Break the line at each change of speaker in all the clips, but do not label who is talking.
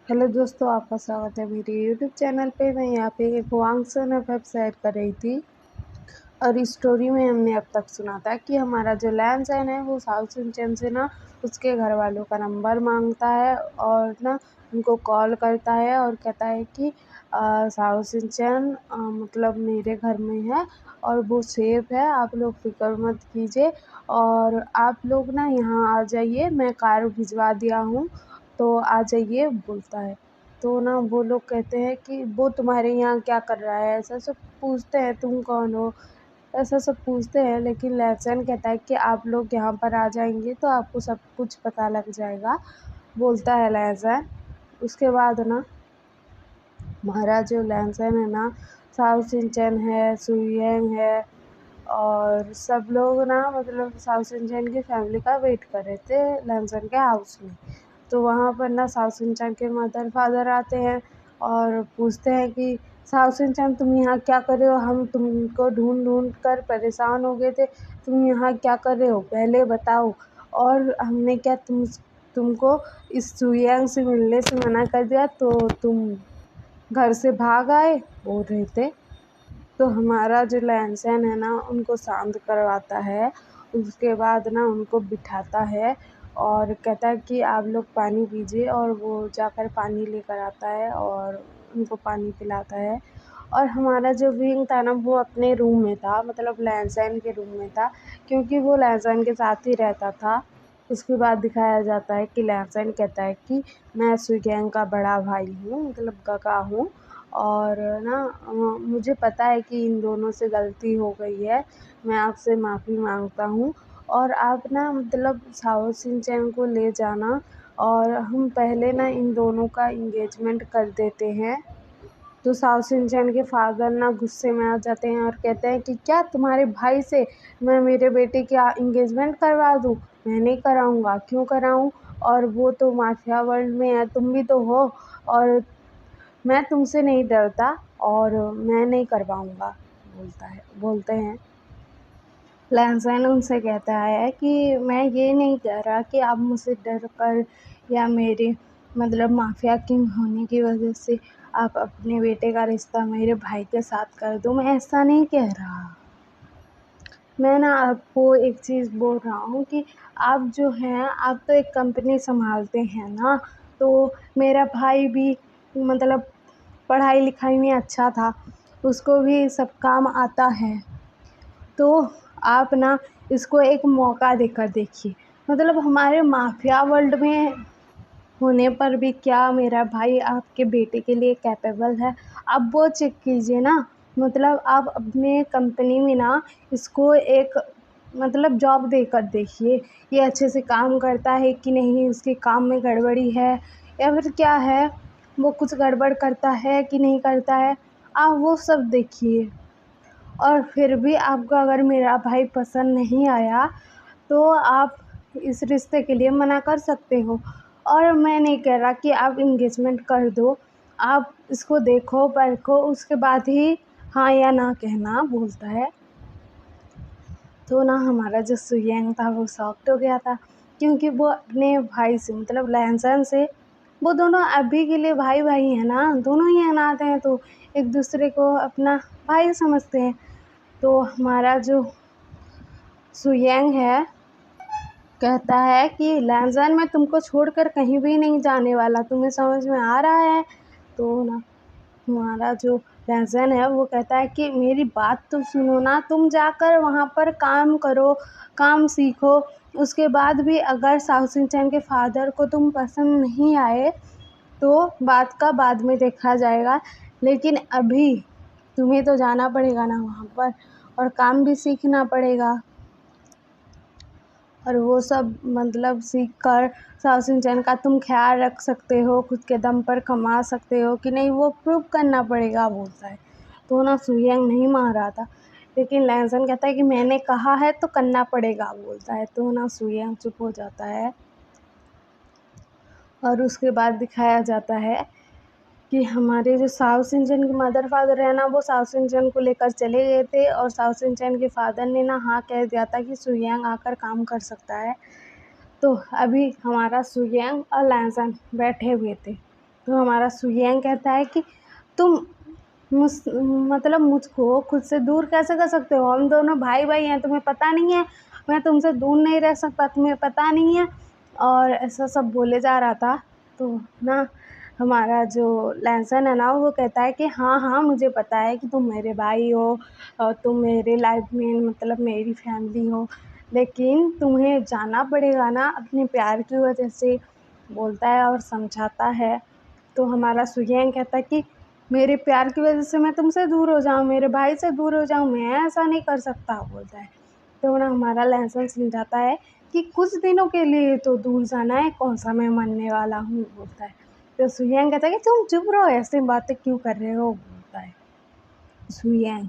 Hello दोस्तों, आपका स्वागत है मेरे यूट्यूब चैनल पे। मैं यहाँ पे एक वांगसन एफ शेयर कर रही थी और इस स्टोरी में हमने अब तक सुना था कि हमारा जो लैंडलाइन है वो साउथ सिंचन से ना उसके घर वालों का नंबर मांगता है और ना उनको कॉल करता है और कहता है कि साउथ सिंचन मतलब मेरे घर में है और वो सेफ है, आप लोग फिक्र मत कीजिए और आप लोग ना यहाँ आ जाइए, मैं कार भिजवा दिया हूँ तो आ जाइए बोलता है। तो ना वो लोग कहते हैं कि वो तुम्हारे यहाँ क्या कर रहा है, ऐसा सब पूछते हैं, तुम कौन हो, ऐसा सब पूछते हैं। लेकिन लहसन कहता है कि आप लोग यहाँ पर आ जाएंगे तो आपको सब कुछ पता लग जाएगा, बोलता है लहसन। उसके बाद ना हमारा जो लहसन है ना, साउथ सिंचन है, सुयंग है और सब लोग ना मतलब साउथ सिंचन की फैमिली का वेट कर रहे थे लहसन के हाउस में। तो वहाँ पर ना साउथ सिंचन के मदर फादर आते हैं और पूछते हैं कि साउथ सिंचन तुम यहाँ क्या कर रहे हो, हम तुमको ढूंढ ढूंढ कर परेशान हो गए थे, तुम यहाँ क्या कर रहे हो पहले बताओ, और हमने क्या तुमको इस सुयांग से मिलने से मना कर दिया तो तुम घर से भाग आए, बोल रहे थे। तो हमारा जो लहसन है ना उनको शांत करवाता है। उसके बाद ना उनको बिठाता है और कहता है कि आप लोग पानी पीजिए, और वो जाकर पानी लेकर आता है और उनको पानी पिलाता है। और हमारा जो विंग था ना वो अपने रूम में था, मतलब लहसन के रूम में था, क्योंकि वो लहसन के साथ ही रहता था। उसके बाद दिखाया जाता है कि लहसन कहता है कि मैं सुगैंग का बड़ा भाई हूँ, मतलब काका हूँ, और ना मुझे पता है कि इन दोनों से गलती हो गई है, मैं आपसे माफ़ी मांगता हूँ और आप ना मतलब साउथ सिंचन को ले जाना और हम पहले ना इन दोनों का इंगेजमेंट कर देते हैं। तो साउथ सिंचन के फादर ना गुस्से में आ जाते हैं और कहते हैं कि क्या तुम्हारे भाई से मैं मेरे बेटे की इंगेजमेंट करवा दूँ? मैं नहीं कराऊँगा, क्यों कराऊँ? और वो तो माफिया वर्ल्ड में है, तुम भी तो हो, और मैं तुमसे नहीं डरता और मैं नहीं करवाऊँगा, बोलते हैं। लहसन उनसे कहता है कि मैं ये नहीं कह रहा कि आप मुझसे डर कर या मेरे मतलब माफिया किंग होने की वजह से आप अपने बेटे का रिश्ता मेरे भाई के साथ कर दो, मैं ऐसा नहीं कह रहा। मैं ना आपको एक चीज़ बोल रहा हूँ कि आप जो हैं आप तो एक कंपनी संभालते हैं ना, तो मेरा भाई भी मतलब पढ़ाई लिखाई में अच्छा था, उसको भी सब काम आता है, तो आप ना इसको एक मौका देकर देखिए। मतलब हमारे माफिया वर्ल्ड में होने पर भी क्या मेरा भाई आपके बेटे के लिए कैपेबल है, आप वो चेक कीजिए ना। मतलब आप अपने कंपनी में ना इसको एक मतलब जॉब देकर देखिए, ये अच्छे से काम करता है कि नहीं, उसके काम में गड़बड़ी है या फिर क्या है, वो कुछ गड़बड़ करता है कि नहीं करता है, आप वो सब देखिए। और फिर भी आपको अगर मेरा भाई पसंद नहीं आया तो आप इस रिश्ते के लिए मना कर सकते हो। और मैं नहीं कह रहा कि आप इंगेजमेंट कर दो, आप इसको देखो परखो उसके बाद ही हाँ या ना कहना, बोलता है। तो ना हमारा जो सुयंग था वो शॉक्ड हो गया था, क्योंकि वो अपने भाई से मतलब लहसन से, वो दोनों अभी के लिए भाई भाई हैं ना, दोनों ही अनाथ हैं तो एक दूसरे को अपना भाई समझते हैं। तो हमारा जो सुयंग है कहता है कि लहसन मैं तुमको छोड़कर कहीं भी नहीं जाने वाला, तुम्हें समझ में आ रहा है? तो ना हमारा जो लहसन है वो कहता है कि मेरी बात तो सुनो ना, तुम जाकर वहाँ पर काम करो, काम सीखो, उसके बाद भी अगर साउथ सिंचन के फादर को तुम पसंद नहीं आए तो बात का बाद में देखा जाएगा, लेकिन अभी तुम्हें तो जाना पड़ेगा ना वहाँ पर और काम भी सीखना पड़ेगा। और वो सब मतलब सीख कर साउथ सिंचन का तुम ख्याल रख सकते हो, खुद के दम पर कमा सकते हो कि नहीं, वो प्रूव करना पड़ेगा, बोलता है। तो ना सुयंग नहीं मान रहा था, लेकिन लहसन कहता है कि मैंने कहा है तो करना पड़ेगा, बोलता है। तो ना सुयंग चुप हो जाता है और उसके बाद दिखाया जाता है कि हमारे जो साउथ सिंचन के मदर फादर है ना वो साउथ सिंचन को लेकर चले गए थे और साउथ सिंचन के फादर ने ना हाँ कह दिया था कि सुयंग आकर काम कर सकता है। तो अभी हमारा सुयंग और लहसन बैठे हुए थे, तो हमारा सुयेंग कहता है कि तुम मतलब मुझको खुद से दूर कैसे कर सकते हो? हम दोनों भाई-भाई हैं, तुम्हें पता नहीं है? मैं तुमसे दूर नहीं रह सकता, तुम्हें पता नहीं है? और ऐसा सब बोले जा रहा था। तो ना हमारा जो लैंसन है ना, वो कहता है कि हाँ, हाँ, मुझे पता है कि तुम मेरे भाई हो और तुम मेरे लाइफ में मतलब मेरी फैमिली हो, लेकिन तुम्हें जाना पड़ेगा ना अपने प्यार की वजह से, बोलता है और समझाता है। तो हमारा सुयेंग कहता है कि मेरे प्यार की वजह से मैं तुमसे दूर हो जाऊँ, मेरे भाई से दूर हो जाऊँ, मैं ऐसा नहीं कर सकता, बोलता है। तो ना हमारा लहसुन समझाता है कि कुछ दिनों के लिए तो दूर जाना है, कौन-सा मैं मानने वाला हूँ, बोलता है। तो सुयेंग कहता है कि तुम चुप रहो, ऐसी बातें क्यों कर रहे हो, बोलता है सुयेंग।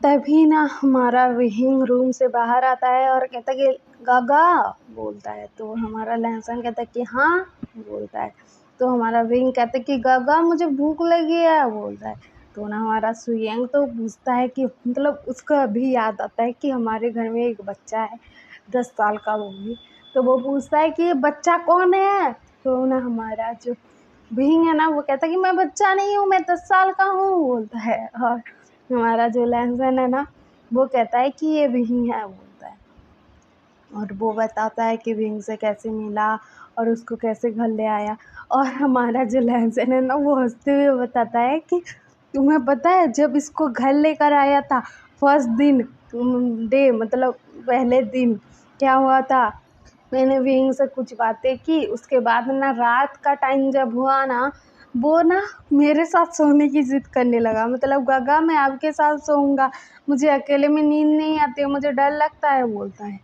तभी ना हमारा विहिंग रूम से बाहर आता है और कहता है कि गागा, बोलता है। तो हमारा लहसुन कहता है कि हाँ, बोलता है। तो हमारा विंग कहता है कि गागा मुझे भूख लगी है, बोलता है। तो ना हमारा सुयेंग तो पूछता है कि मतलब उसको अभी याद आता है कि हमारे घर में एक बच्चा है 10 साल का, वो भी। तो वो पूछता है कि ये बच्चा कौन है? तो ना हमारा जो विंग है ना, वो कहता है कि मैं बच्चा नहीं हूँ, मैं 10 साल का हूँ, बोलता है। और हमारा जो लहसुन है ना, वो कहता है कि ये विंग है, बोलता है। और वो बताता है कि विंग से कैसे मिला और उसको कैसे घर ले आया। और हमारा जो लहसुन है ना, वो हँसते हुए बताता है कि तुम्हें पता है जब इसको घर लेकर आया था फर्स्ट दिन डे मतलब पहले दिन क्या हुआ था? मैंने विंग से कुछ बातें की, उसके बाद ना रात का टाइम जब हुआ ना, वो ना मेरे साथ सोने की ज़िद करने लगा। मतलब गागा मैं आपके साथ सोऊंगा, मुझे अकेले में नींद नहीं आती है, मुझे डर लगता है, बोलता है।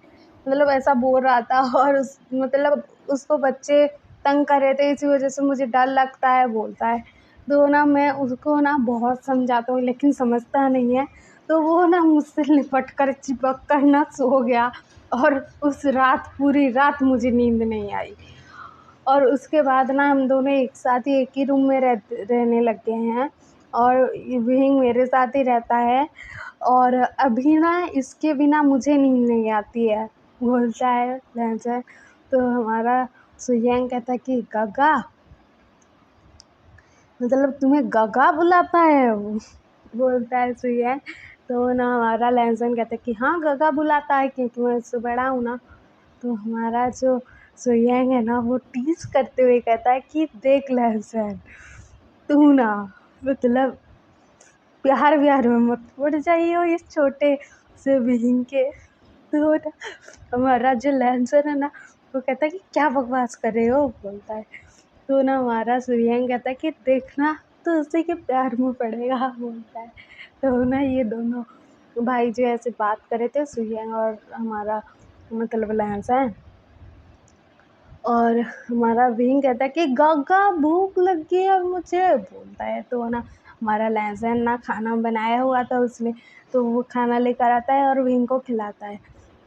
मतलब ऐसा बोल रहा था और मतलब उसको बच्चे तंग कर रहे थे, इसी वजह से मुझे डर लगता है, बोलता है। तो ना मैं उसको ना बहुत समझाता हूँ लेकिन समझता नहीं है। तो वो ना मुझसे लिपट कर चिपक कर ना सो गया और उस रात पूरी रात मुझे नींद नहीं आई। और उसके बाद ना हम दोनों एक साथ ही एक ही रूम में रहने लग गए हैं और विंग मेरे साथ ही रहता है। और अभी ना इसके बिना मुझे नींद नहीं आती है, बोलता है लहजा। तो हमारा सुयेंग कहता है कि गागा मतलब तुम्हें गागा बुलाता है वो, बोलता है सुयेंग। तो ना हमारा लहसुन कहता है कि हाँ गागा बुलाता है क्योंकि मैं उससे बड़ा हूँ ना। तो हमारा जो सुयेंग है ना, वो टीज़ करते हुए कहता है कि देख लहसुन, तू ना मतलब प्यार में मत पड़ जाइयो इस छोटे से विंग के। तो ना हमारा जो लहसुन है ना, वो कहता है कि क्या बकवास कर रहे हो, बोलता है। तो ना हमारा सुयेंग कहता है कि देखना तो उसी के प्यार में पड़ेगा, बोलता है। तो ना ये दोनों भाई जो ऐसे बात कर रहे थे, सुयेंग और हमारा मतलब लहसुन। और हमारा विंग कहता है कि गागा भूख लगी है मुझे, बोलता है। तो ना हमारा लहसुन ना खाना बनाया हुआ था उसने, तो वो खाना लेकर आता है और विंग को खिलाता है।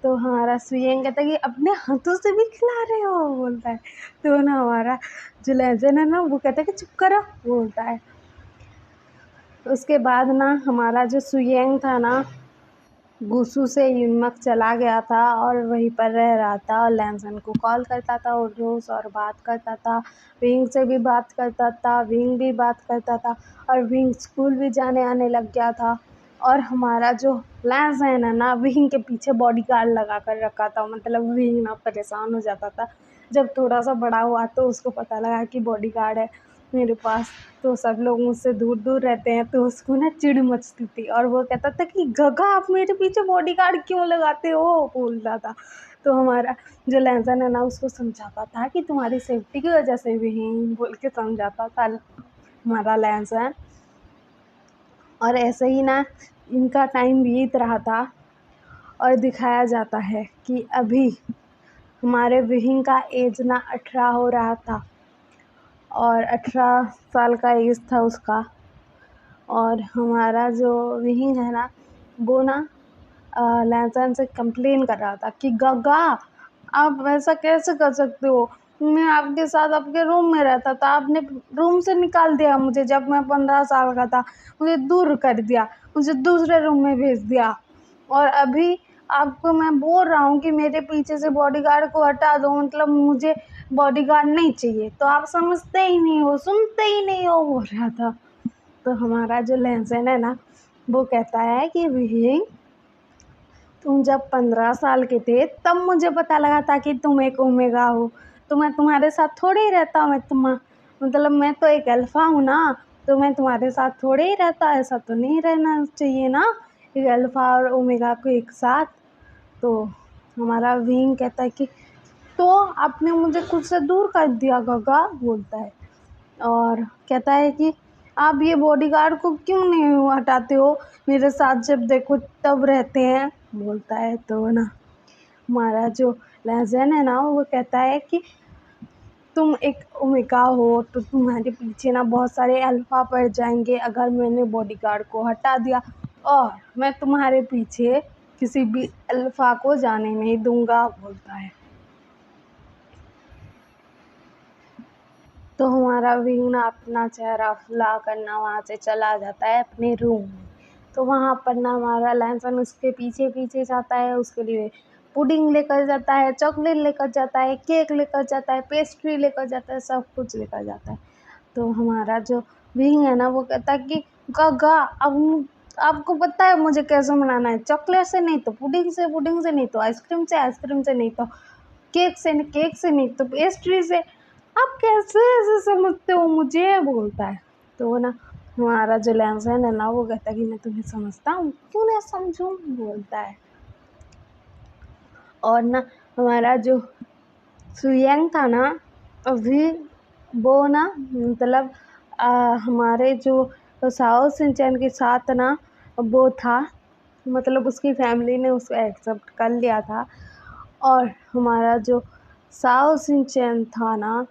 तो हमारा सुयेंग कहता है कि अपने हाथों से भी खिला रहे हो, बोलता है। तो ना हमारा जो लहसुन है ना, वो कहता है कि चुप करो, बोलता है। उसके बाद ना हमारा जो सुयेंग था ना, गुस्सू से युमक चला गया था और वहीं पर रह रहा था और लैनसन को कॉल करता था और रोज़ और बात करता था। विंग से भी बात करता था, विंग भी बात करता था और विंग स्कूल भी जाने आने लग गया था। और हमारा जो लैनसन है ना, विंग के पीछे बॉडीगार्ड लगा कर रखा था। मतलब विंग ना परेशान हो जाता था। जब थोड़ा सा बड़ा हुआ तो उसको पता लगा कि बॉडीगार्ड है मेरे पास, तो सब लोग मुझसे दूर दूर रहते हैं, तो उसको ना चिढ़ मचती थी और वो कहता था कि गगा आप मेरे पीछे बॉडीगार्ड क्यों लगाते हो, बोलता था। तो हमारा जो लहसुन है ना, उसको समझाता था कि तुम्हारी सेफ्टी की वजह से भी बोल के समझाता था हमारा लहसुन। और ऐसे ही ना इनका टाइम बीत रहा था और दिखाया जाता है कि अभी हमारे विहिंग का एज ना 18 हो रहा था और 18 साल का एज था उसका। और हमारा जो विहिंग है ना, वो ना लहसुन से कंप्लेन कर रहा था कि गगा आप ऐसा कैसे कर सकते हो, मैं आपके साथ आपके रूम में रहता था, आपने रूम से निकाल दिया मुझे जब मैं 15 साल का था, मुझे दूर कर दिया, मुझे दूसरे रूम में भेज दिया और अभी आपको मैं बोल रहा हूँ कि मेरे पीछे से बॉडीगार्ड को हटा दो, मतलब मुझे बॉडीगार्ड नहीं चाहिए, तो आप समझते ही नहीं हो, सुनते ही नहीं हो, बोल रहा था। तो हमारा जो लहसन है ना वो कहता है कि विही, तुम जब 15 साल के थे तब मुझे पता लगा था कि तुम एक ओमेगा हो, तो मैं तुम्हारे साथ थोड़े ही रहता, मतलब मैं तो एक अल्फ़ा हूँ ना, तो मैं तुम्हारे साथ थोड़े ही रहता, ऐसा तो नहीं रहना चाहिए ना, एक अल्फ़ा और ओमेगा को एक साथ। तो हमारा विंग कहता है कि तो आपने मुझे खुद से दूर कर दिया गगा, बोलता है। और कहता है कि आप ये बॉडीगार्ड को क्यों नहीं हटाते हो, मेरे साथ जब देखो तब रहते हैं, बोलता है। तो ना हमारा जो लहज़न है ना वो कहता है कि तुम एक ओमेगा हो तो तुम्हारे पीछे ना बहुत सारे अल्फ़ा पड़ जाएंगे अगर मैंने बॉडीगार्ड को हटा दिया, और मैं तुम्हारे पीछे किसी भी अल्फ़ा को जाने नहीं दूंगा, बोलता है। तो हमारा विंग ना अपना चेहरा फुला करना वहाँ से चला जाता है अपने रूम में। तो वहाँ पर ना हमारा लहसन उसके पीछे पीछे जाता है, उसके लिए पुडिंग लेकर जाता है, चॉकलेट लेकर जाता है, केक लेकर जाता है, पेस्ट्री लेकर जाता है, सब कुछ लेकर जाता है। तो हमारा जो विंग है ना वो कहता है कि गगा, अब आपको पता है मुझे कैसे मनाना है, चॉकलेट से नहीं तो पुडिंग से, पुडिंग से नहीं तो आइसक्रीम से, आइसक्रीम से नहीं तो केक से, केक से नहीं तो पेस्ट्री से, आप कैसे ऐसे समझते हो मुझे, बोलता है। तो वो ना हमारा जो लहसन है ना वो कहता है कि मैं तुम्हें समझता हूँ, क्यों ना समझूं, बोलता है। और ना हमारा जो सुयंग था ना अभी वो ना मतलब हमारे जो साओ सिंचन के साथ ना वो था, मतलब उसकी फैमिली ने उसको एक्सेप्ट कर लिया था। और हमारा जो साओ सिंचन था ना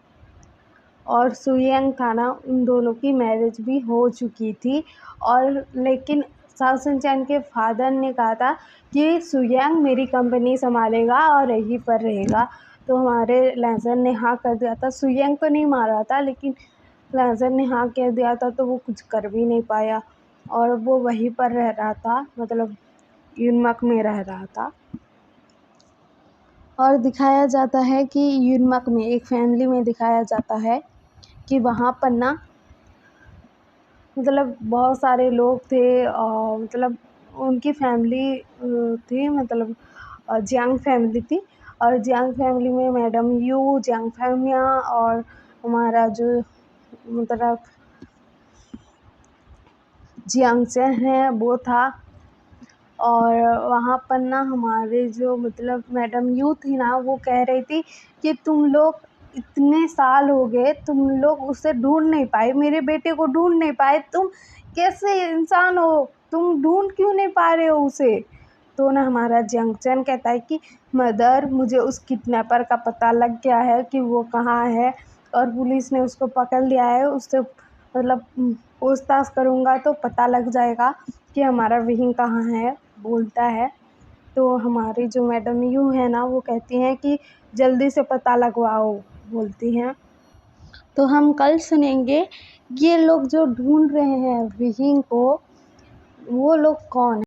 और सुयंग था ना उन दोनों की मैरिज भी हो चुकी थी, और लेकिन साओ सिंचन के फादर ने कहा था कि सुयंग मेरी कंपनी संभालेगा और यहीं पर रहेगा। तो हमारे लहसन ने हाँ कर दिया था, सुयंग को नहीं मारा था लेकिन लहसन ने हाँ कह दिया था, तो वो कुछ कर भी नहीं पाया और वो वहीं पर रह रहा था, मतलब यूनमक में रह रहा था। और दिखाया जाता है कि यूनमक में एक फैमिली में दिखाया जाता है कि वहाँ पर ना मतलब बहुत सारे लोग थे, और मतलब उनकी फैमिली थी, मतलब जियांग फैमिली थी, और जियांग फैमिली में मैडम यू, जियांग फैमिया और हमारा जो मतलब जियांग चेन है वो था। और वहाँ पर ना हमारे जो मतलब मैडम यू थी ना वो कह रही थी कि तुम लोग इतने साल हो गए, तुम लोग उसे ढूंढ नहीं पाए, मेरे बेटे को ढूंढ नहीं पाए, तुम कैसे इंसान हो, तुम ढूंढ क्यों नहीं पा रहे हो उसे। तो ना हमारा जंक्शन कहता है कि मदर, मुझे उस किडनैपर का पता लग गया है कि वो कहाँ है, और पुलिस ने उसको पकड़ लिया है, उससे मतलब पूछताछ करूँगा तो पता लग जाएगा कि हमारा विंग कहाँ है, बोलता है। तो हमारी जो मैडम यू है ना वो कहती हैं कि जल्दी से पता लगवाओ, बोलती हैं। तो हम कल सुनेंगे ये लोग जो ढूंढ रहे हैं विंग को, वो लोग कौन है।